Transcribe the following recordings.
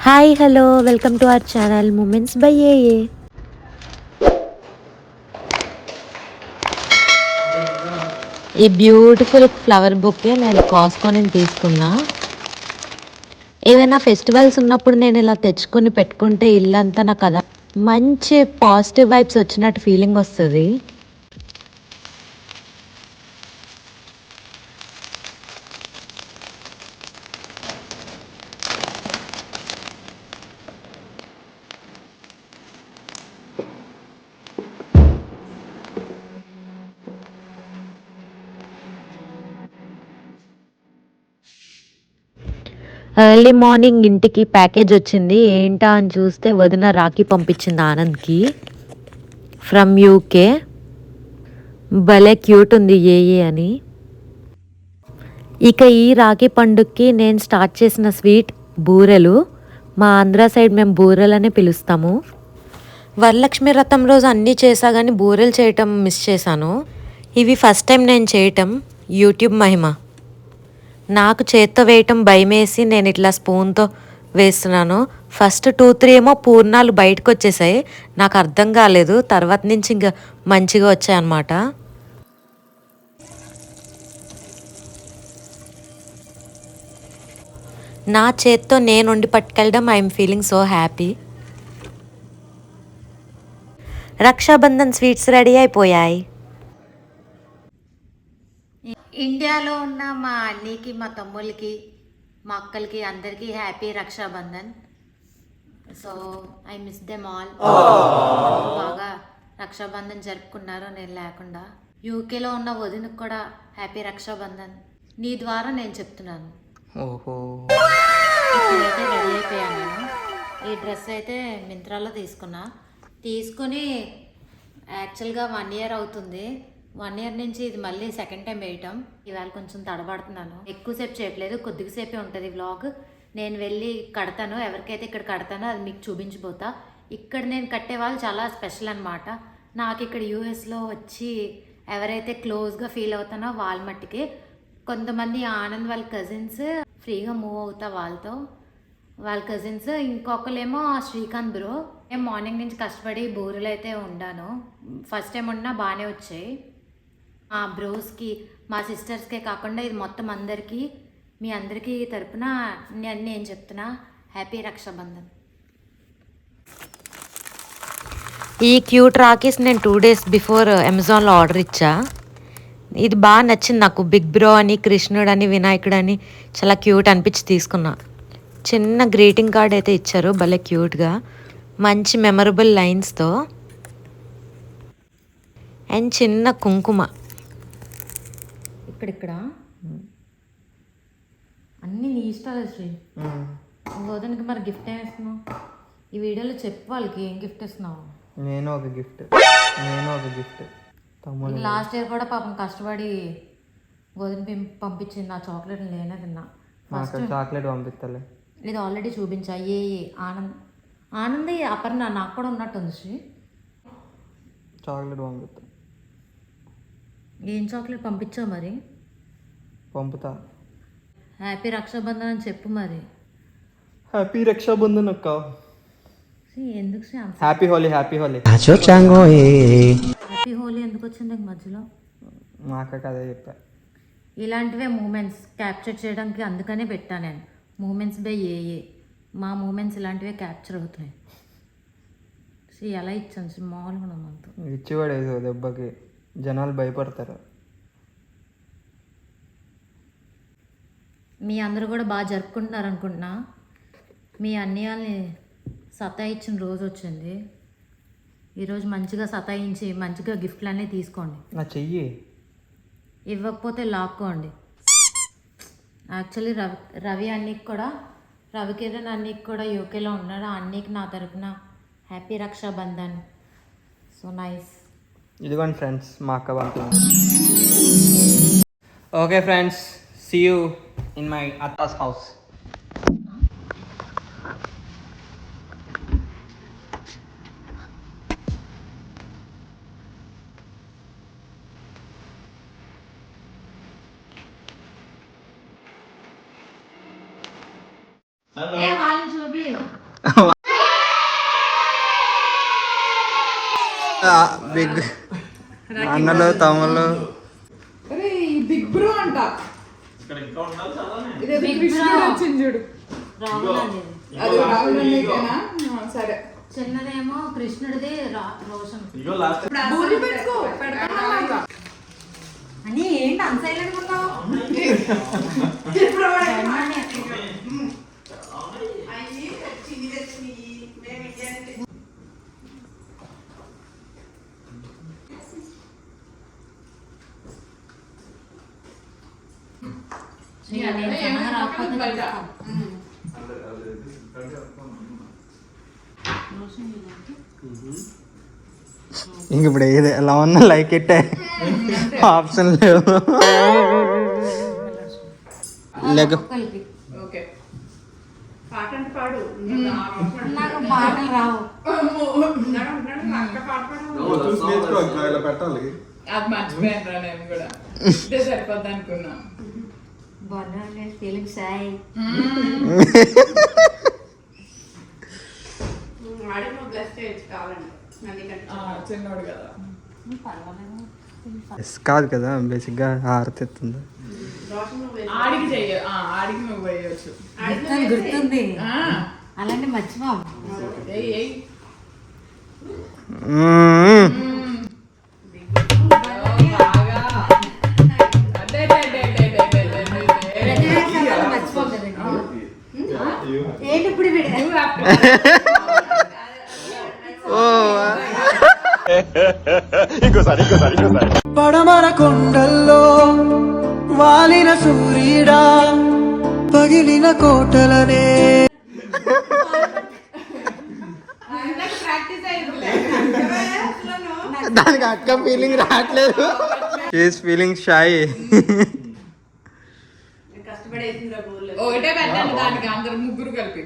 Hi hello welcome to our channel moments by A A. ఈ beautiful flower bouquet నేను కాస్ట్కొని తీసుకున్నా. ఏదైనా ఫెస్టివల్స్ ఉన్నప్పుడు నేను ఇలా తెచ్చుకొని పెట్టుకుంటే ఇల్లంతా నాకు కదా మంచి పాజిటివ్ వైబ్స్ వచ్చినట్టు ఫీలింగ్ వస్తుంది. ఎర్లీ మార్నింగ్ ఇంటికి ప్యాకేజ్ వచ్చింది. ఏంటా అని చూస్తే వదిన రాఖీ పంపించింది ఆనంద్కి ఫ్రమ్ యూకే. భలే క్యూట్ ఉంది ఏఏ అని. ఇక ఈ రాఖీ పండుగకి నేను స్టార్ట్ చేసిన స్వీట్ బూరెలు. మా ఆంధ్ర సైడ్ మేము బూరెలనే పిలుస్తాము. వరలక్ష్మి వ్రతం రోజు అన్నీ చేసా కానీ బూరెలు చేయటం మిస్ చేశాను. ఇవి ఫస్ట్ టైం నేను చేయటం, యూట్యూబ్ మహిమ. నాకు చేత్తో వేయటం భయమేసి నేను ఇట్లా స్పూన్తో వేస్తున్నాను. ఫస్ట్ 2-3 ఏమో పూర్ణాలు బయటకు వచ్చేసాయి. నాకు అర్థం కాలేదు. తర్వాత నుంచి ఇంకా మంచిగా వచ్చాయి అన్నమాట. నా చేత్తో నేను వండి పట్టుకెళ్ళడం I'm feeling so happy. Raksha Bandhan sweets ready అయిపోయాయి. ఇండియాలో ఉన్న మా అన్నీకి, మా తమ్ముళ్ళకి, మా అక్కలకి అందరికీ happy Rakshabandhan. So I miss them all. బాగా రక్షాబంధన్ జరుపుకున్నారు నేను లేకుండా. యూకేలో ఉన్న వదినకు కూడా హ్యాపీ రక్షాబంధన్. నీ ద్వారా నేను చెప్తున్నాను. ఇప్పుడైతే రెడీ అయిపోయాను నేను. ఈ డ్రెస్ అయితే మింత్రాలో తీసుకుని యాక్చువల్గా 1 year అవుతుంది. 1 year నుంచి ఇది మళ్ళీ సెకండ్ టైం వేయటం. ఇవాళ కొంచెం తడబడుతున్నాను. ఎక్కువసేపు చేయట్లేదు, కొద్దిసేపే ఉంటుంది వ్లాగ్. నేను వెళ్ళి కడతాను. ఎవరికైతే ఇక్కడ కడతానో అది మీకు చూపించిపోతా. ఇక్కడ నేను కట్టే వాళ్ళు చాలా స్పెషల్ అనమాట. నాకు ఇక్కడ యూఎస్లో వచ్చి ఎవరైతే క్లోజ్గా ఫీల్ అవుతానో వాళ్ళ మట్టికి. కొంతమంది ఆనంద్ వాళ్ళ కజిన్స్ ఫ్రీగా మూవ్ అవుతా వాళ్ళతో, వాళ్ళ కజిన్స్. ఇంకొకరేమో శ్రీకాంత్ బ్రో. నేను మార్నింగ్ నుంచి కష్టపడి బూరెలు అయితే వండాను. ఫస్ట్ టైం వండినా బాగానే వచ్చాయి. మా బ్రోస్కి, మా సిస్టర్స్కే కాకుండా ఇది మొత్తం అందరికీ, మీ అందరికీ తరపున నేను చెప్తున్నా హ్యాపీ రక్షాబంధన్. ఈ క్యూట్ రాకీస్ నేను 2 days బిఫోర్ అమెజాన్లో ఆర్డర్ ఇచ్చా. ఇది బాగా నచ్చింది నాకు. బిగ్ బ్రో అని, కృష్ణుడు అని, వినాయకుడు అని చాలా క్యూట్ అనిపించి తీసుకున్నా. చిన్న గ్రీటింగ్ కార్డ్ అయితే ఇచ్చారు, భలే క్యూట్గా, మంచి మెమరబుల్ లైన్స్తో. అండ్ చిన్న కుంకుమ ఇక్కడ అన్నీ నీ ఇష్టాలు శ్రీ. వదనకి మరి గిఫ్ట్ ఏమి ఇస్తున్నావు? ఈ వీడియోలో చెప్పు వాళ్ళకి ఏం గిఫ్ట్ ఇస్తున్నావు. నేను ఒక గిఫ్ట్ తమ్ముడు. లాస్ట్ ఇయర్ కూడా పాపం కష్టపడి వదిన పంపించింది. ఆ చాక్లెట్ నేనే తిన్నా. ఫస్ట్ చాక్లెట్ పంపిస్తలే. ఇది ఆల్రెడీ చూపించా. ఏ ఆనంద్ అపర్ణ నాకు కూడా ఉన్నట్టుంది శ్రీ. చాక్లెట్ పంపిస్తా. ఏం చాక్లెట్ పంపించావు మరి? పంపుతా. హ్యాపీ రక్షాబంధన్ అని చెప్పు మరి. హ్యాపీ రక్షాబంధన్ అక్క. ఎందుకు శ్రీ హ్యాపీ హోలీ. హ్యాపీ హోలీ ఎందుకు వచ్చింది మధ్యలో? మా అక్క కదే చెప్పా. ఇలాంటివే మూమెంట్స్ క్యాప్చర్ చేయడానికి అందుకనే పెట్టా నేను మూమెంట్స్ బై ఏఏ. మా మూమెంట్స్ ఇలాంటివే క్యాప్చర్ అవుతున్నాయి. ఎలా ఇచ్చాను మామూలుగా మనతో ఇచ్చివాడేదో దెబ్బకి జనాలు భయపడతారు. మీ అందరూ కూడా బాగా జరుపుకుంటున్నారు అనుకుంటున్నా. మీ అన్నయ్యల్ని సతాయించిన రోజు వచ్చింది. ఈరోజు మంచిగా సతాయించి మంచిగా గిఫ్ట్లు అన్నీ తీసుకోండి. నా చెయ్యి ఇవ్వకపోతే లాక్కోండి. యాక్చువల్లీ రవి అన్నీకి కూడా, రవికిరణ్ అన్నీకి కూడా యూకేలో ఉన్నాడు. అన్నీకి నా తరపున హ్యాపీ రక్షాబంధన్. So nice. ఇదిగోండి ఫ్రెండ్స్, మా అక్క పంపింది. Okay friends, see you in my అత్తాస్ హౌస్. బిగ్ అన్నలు తమ్ముళ్ళు. బిగ్ బ్రో అంట. ఇదేదో కృష్ణుడు వచ్చింది చూడు. అది రాహుల్ అన్నయ్యకేనా? సరే. చిన్నదేమో కృష్ణుడిది రోషన్. బూరి పెట్టుకో, పెడతాను. అని ఏంటి అన్సైలెంట్ ఉన్నావు? ఇంక ఇప్పుడు ఏది ఎలా ఉన్నా లైక్ ఇట్టే ఆప్షన్ లేవు. లేక ఓకే, పాట అంటే పాడు. నాకు పాటలు రావు. అది మర్చిపోయాను నేను కూడా. ఇదే సరిపోద్ది అనుకున్నా. ఫీలింగ్ సాయి చిన్నోడు కదా. కాదు కదా బేసిక్గా హారతి ఎత్తుంది. ఆడికి చెయ్య, ఆడికి నువ్వు వేయచ్చు. గుర్తుంది అలాంటి మర్చిపోం. ఏంటి ఇప్పుడు పడమర కొండల్లో వాలిన సూర్యుడా పగిలిన కోటలనే. దానికి అక్క ఫీలింగ్ రావట్లేదు. Feeling shy. ఒకటే పెట్టండి దానికి, అందరు ముగ్గురు కలిపి.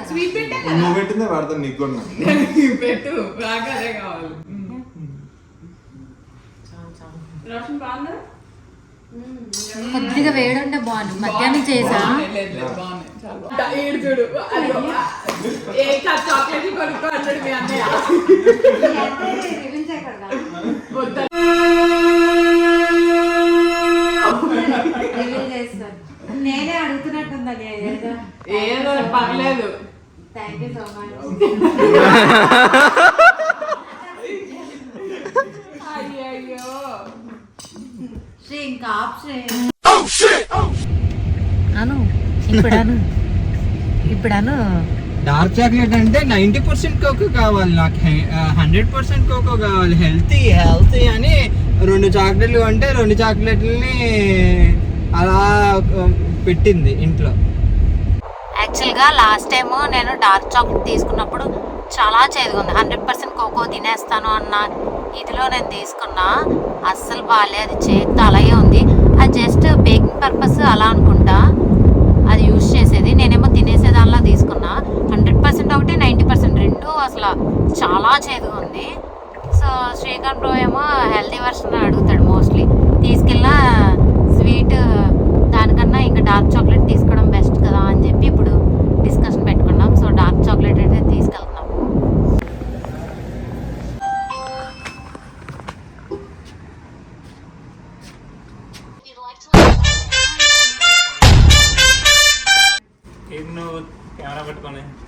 స్వీట్ పెట్టిందే పడతాను నీకు కూడా. పెట్టు, నాకు అదే కావాలి. కొద్దిగా వేడుంటే బాగుంది. మధ్యాహ్నం చేసా చూడు చాక్లెట్ కొనుక్కో అన్నాడు మీ అన్నయ్య. నేనే అడుగుతున్నట్టుందని. ఏదో పర్లేదు. Thank you so much. అయ్యో శ్రీ ఇంకా ఆప్షన్ అను ఇప్పుడు డార్క్ చాక్లెట్ అంటే 90% కోకో కావాలి నాకు, 100% కోకో కావాలి. హెల్తీ అని 2 చాక్లెట్లు అంటే 2 చాక్లెట్లని అలా పెట్టింది ఇంట్లో. యాక్చువల్గా లాస్ట్ టైం నేను డార్క్ చాక్లెట్ తీసుకున్నప్పుడు చాలా చేదుగా ఉంది. 100% కోకో తినేస్తాను అన్న ఇదిలో నేను తీసుకున్నా. అస్సలు బాగాలే, అది చేతితో అలాగే ఉంది. అది జస్ట్ బేకింగ్ పర్పస్ అలా అనుకుంటా అది యూజ్ చేసేది. నేనేమో తినేసేదానిలా తీసుకున్నా. 100% ఒకటి, 90% రెండు అసలు చాలా చేదుగా ఉంది. సో శ్రీకాంత్ బ్రో ఏమో హెల్తీ వర్షన్ అడుగుతాడు మోస్ట్లీ. తీసుకెళ్ళిన స్వీట్ దానికన్నా ఇంకా డార్క్ చాక్లెట్ తీసుకోవడం బెస్ట్ కదా అని చెప్పి ఇప్పుడు డిస్కషన్ పెట్టుకున్నాం. సో డార్క్ చాక్లెట్ అయితే తీసుకెళ్తున్నాము.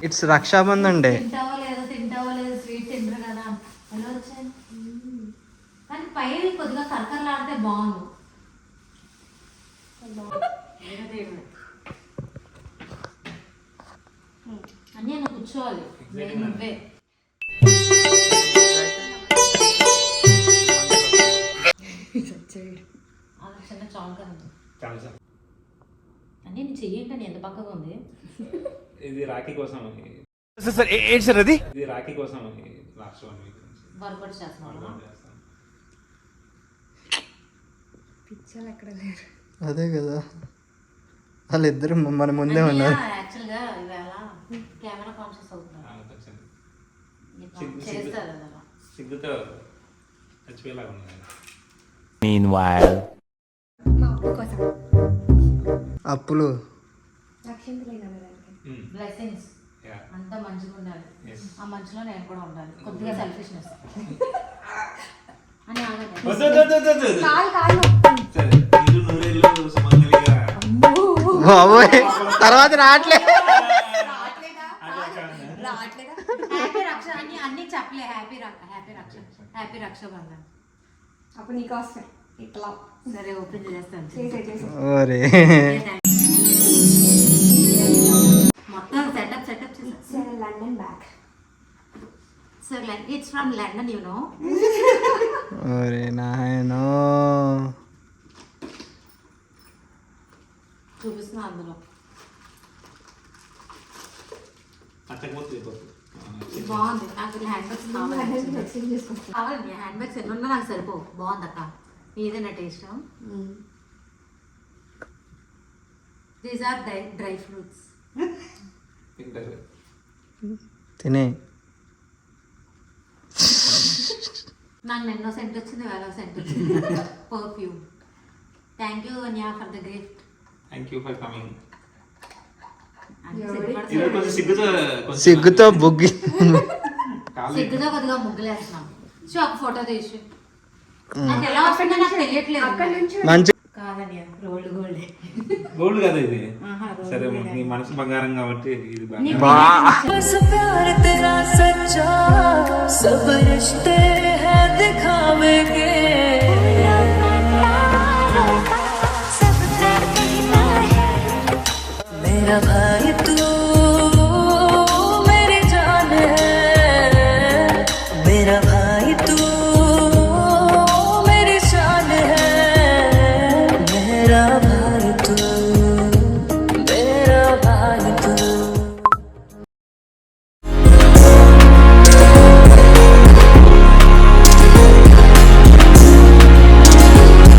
It's Raksha Bandhan day. తింటావో లేదు స్వీట్ తింటారు కదా ఎలా వచ్చాయి. కానీ పై కొద్దిగా కరకరలాడితే బాగుంది. అన్నీ నువ్వు కూర్చోవాలి, నువ్వే. చిన్న చాలు కదా అన్నీ నేను చెయ్యండి. ఎంత పక్కగా ఉంది. ఇది రాఖీ కోసం ఇది రాఖీ కోసం లాస్ట్ 1 వీక్ వర్కౌట్ చేస్తున్నాను. అదే కదా, వాళ్ళిద్దరు మన ముందే ఉన్నారు. యాక్చువల్గా ఇవాళ కెమెరా కాన్షియస్ అవుతున్నారు. చేస్తారు కదా సిగ్గుతో చచ్చిపోయేలాగా ఉన్నది. Meanwhile. మా అప్పు కోసం అప్పులు లక్ష్యంతులే కదా దానికి. Blessings Yeah. అంతా మంచిగా ఉండాలి. Yes. ఆ మంచిలో నేను కూడా ఉండాలి. కొద్దిగా సెల్ఫిష్నెస్ అని ఆగండి. వద్దు, వద్దు, వద్దు, వద్దు, వద్దు. కాలు కాలు సరే, మీరు నూరేళ్ళు సుమంగళిగా. బాబోయ్ తర్వాత రావట్లే రావట్లేదా రావట్లేదా హ్యాపీ రక్ష అని అన్ని చెప్పలే. Happy happy Rakshabandhan. అప్పుడు నీకు వస్తాయి ఇట్లా సరే ఓపెన్ చేస్తాను. చేసే ఓరే మొత్తం సెటప్ చేసాను. London bag so it's from London you know. ఓరే నాయనో చూపిస్తున్నా అందులో. నచ్చకపోతే అయిపోతుంది. బాగుంది. నాకు హ్యాండ్ బ్యాగ్స్ కావాలి. ఎక్స్చేంజ్ చేసుకుంటాను. కావాలి హ్యాండ్ బ్యాగ్స్ ఎన్ని ఉన్నా నాకు సరిపో. బాగుంది అక్క. మీదేనా taste? These are dry fruits. తింటారు. తినే నాకు నిన్నో సెంట్ వచ్చింది, వేరే సెంట్ వచ్చింది. Perfume. Thank you Anya for the gift. Thank you for coming. సిగ్గుతో ఈరోజు కొంచెం సిగ్గుతో బుగ్గి కొద్దిగా ముగ్గులేస్తున్నాం. సో ఒక ఫోటో తీసి నాకు ఎలా వస్తుందో నాకు తెలియట్లేదు. అక్కడ నుంచి మంచి కాదన్యా రోల్డ్ గోల్డ్. గోల్డ్ కదా ఇది. సరే నీ మనసు బంగారం కాబట్టి ఇది బాగా. प्यार तेरा सच्चा सब रिश्ते हैं दिखावेंगे मेरा भाई तू